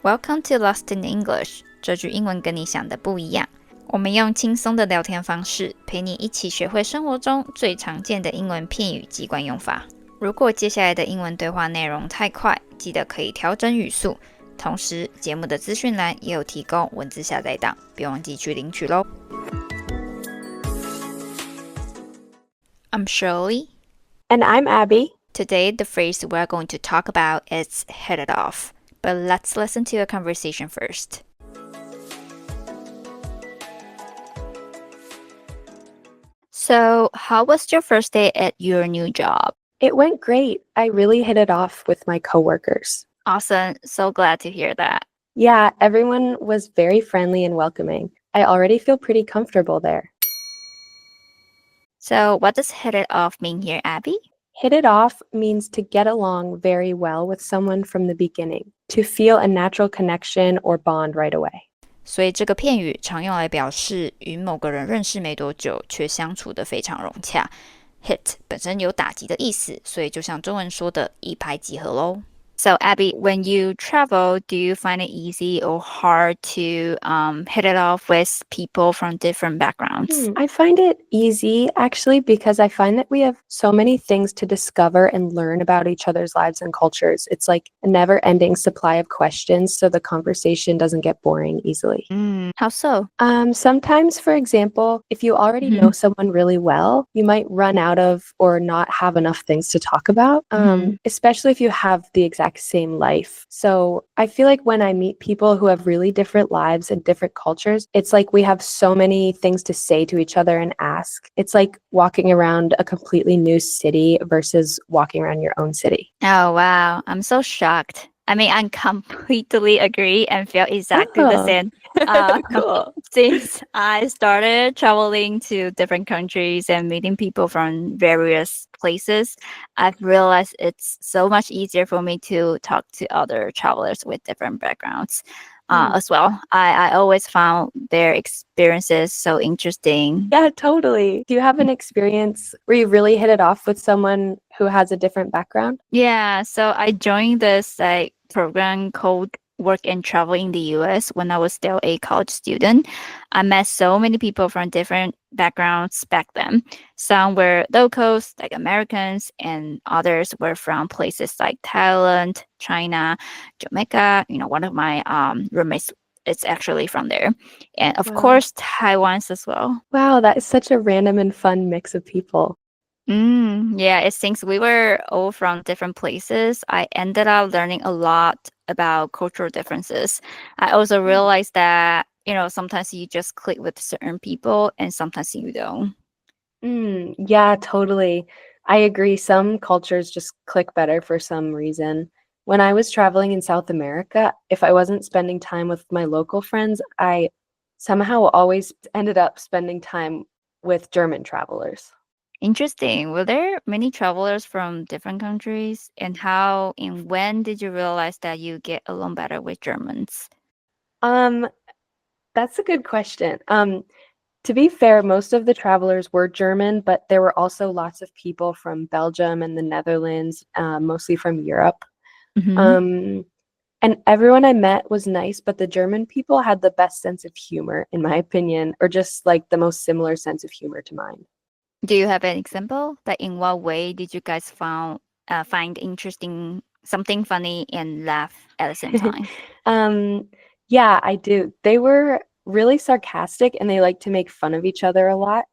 Welcome to Lost in English， 这句英文跟你想的不一样。我们用轻松的聊天方式，陪你一起学会生活中最常见的英文片语及惯用法。如果接下来的英文对话内容太快，记得可以调整语速。同时，节目的资讯栏也有提供文字下载档，别忘记去领取咯。I'm Shirley. And I'm Abby. Today, the phrase we're going to talk about is hit it off. But let's listen to a conversation first. So, how was your first day at your new job? It went great. I really hit it off with my coworkers. Awesome. So glad to hear that. Yeah, everyone was very friendly and welcoming. I already feel pretty comfortable there. So, what does hit it off mean here, Abby? Hit it off means to get along very well with someone from the beginning, to feel a natural connection or bond right away. 所以这个片语常用来表示与某个人认识没多久，却相处得非常融洽。Hit 本身有打击的意思，所以就像中文说的一拍即合咯。So Abby, when you travel, do you find it easy or hard to hit it off with people from different backgrounds? I find it easy, actually, because I find that we have so many things to discover and learn about each other's lives and cultures. It's like a never-ending supply of questions, so the conversation doesn't get boring easily. How so? Sometimes, for example, if you already know someone really well, you might run out of or not have enough things to talk about, especially if you have the exact same life. So I feel like when I meet people who have really different lives and different cultures, it's like we have so many things to say to each other and ask. It's like walking around a completely new city versus walking around your own city. Oh, wow. I'm so shocked. I mean, I completely agree and feel exactly the same. Cool. Since I started traveling to different countries and meeting people from various places, I've realized it's so much easier for me to talk to other travelers with different backgrounds as well. I always found their experiences so interesting. Yeah, totally. Do you have an experience where you really hit it off with someone who has a different background? Yeah, so I joined this program called Work and Travel in the US when I was still a college student. I met so many people from different backgrounds back then. Some were locals, like Americans, and others were from places like Thailand, China, Jamaica. You know, one of my roommates is actually from there. And of course, Taiwan's as well. Wow, that is such a random and fun mix of people. Yeah, since we were all from different places, I ended up learning a lot about cultural differences. I also realized that, sometimes you just click with certain people and sometimes you don't. Yeah, totally. I agree. Some cultures just click better for some reason. When I was traveling in South America, if I wasn't spending time with my local friends, I somehow always ended up spending time with German travelers. Interesting. Were there many travelers from different countries? And how and when did you realize that you get along better with Germans? That's a good question. To be fair, most of the travelers were German, but there were also lots of people from Belgium and the Netherlands, mostly from Europe. And everyone I met was nice, but the German people had the best sense of humor, in my opinion, or just like the most similar sense of humor to mine. Do you have an example? That in what way did you guys find interesting, something funny, and laugh at the same time? Yeah, I do. They were really sarcastic and they liked to make fun of each other a lot.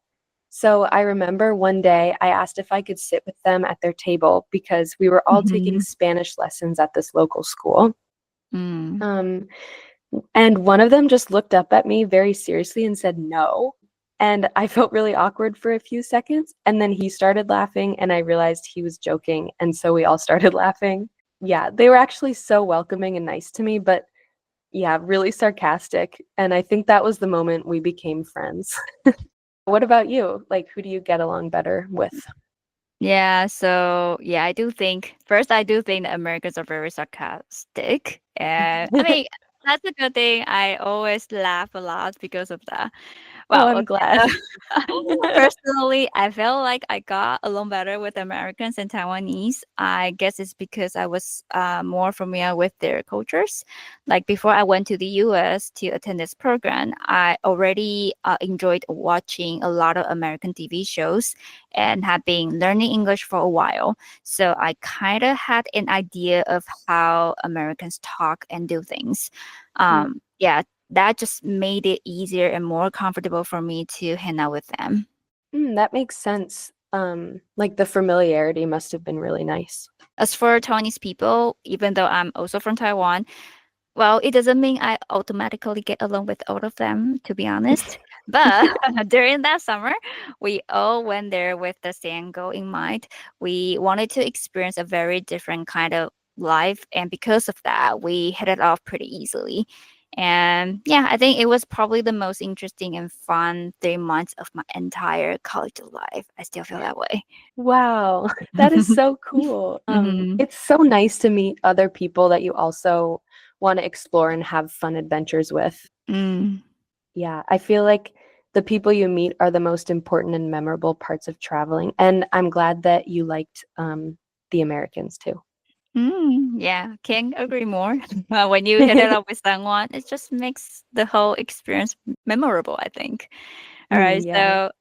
So I remember one day I asked if I could sit with them at their table because we were all taking Spanish lessons at this local school. And one of them just looked up at me very seriously and said no. And I felt really awkward for a few seconds. And then he started laughing and I realized he was joking. And so we all started laughing. Yeah, they were actually so welcoming and nice to me, but yeah, really sarcastic. And I think that was the moment we became friends. What about you? Like, who do you get along better with? Yeah, so yeah, I do think that Americans are very sarcastic. And I mean, that's a good thing. I always laugh a lot because of that. Oh, Well, I'm glad. personally, I felt like I got along better with Americans and Taiwanese. I guess it's because I was more familiar with their cultures. Like before I went to the US to attend this program, I already enjoyed watching a lot of American TV shows and have been learning English for a while. So I kind of had an idea of how Americans talk and do things. Yeah, that just made it easier and more comfortable for me to hang out with them. That makes sense. Like the familiarity must have been really nice. As for Taiwanese people, even though I'm also from Taiwan, well, it doesn't mean I automatically get along with all of them, to be honest. But during that summer, we all went there with the same goal in mind. We wanted to experience a very different kind of life. And because of that, we hit it off pretty easily. And yeah, I think it was probably the most interesting and fun 3 months of my entire college life. I still feel that way. Wow, that is so cool. Mhm. It's so nice to meet other people that you also want to explore and have fun adventures with. Mm. Yeah, I feel like the people you meet are the most important and memorable parts of traveling. And I'm glad that you liked the Americans too. Yeah, can't agree more. When you hit it up with someone, it just makes the whole experience memorable, I think. All right, Yeah. so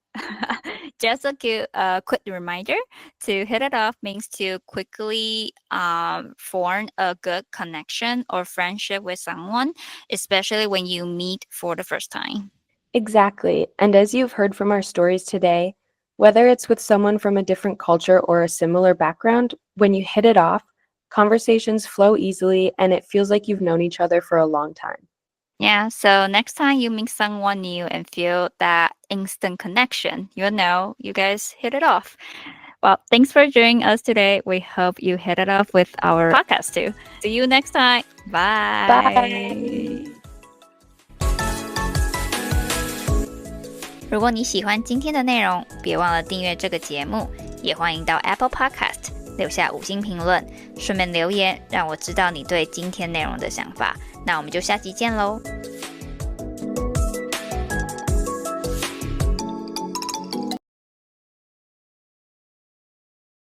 just a quick reminder to hit it off means to quickly form a good connection or friendship with someone, especially when you meet for the first time. Exactly. And as you've heard from our stories today, whether it's with someone from a different culture or a similar background, when you hit it off, conversations flow easily and it feels like you've known each other for a long time. Yeah, so next time you meet someone new and feel that instant connection, you'll know you guys hit it off. Well, thanks for joining us today. We hope you hit it off with our podcast too. See you next time. Bye. Bye. 如果你喜欢今天的内容，别忘了订阅这个节目，也欢迎到 Apple Podcast 留下5星评论，顺便留言让我知道你对今天内容的想法。那我们就下集见喽。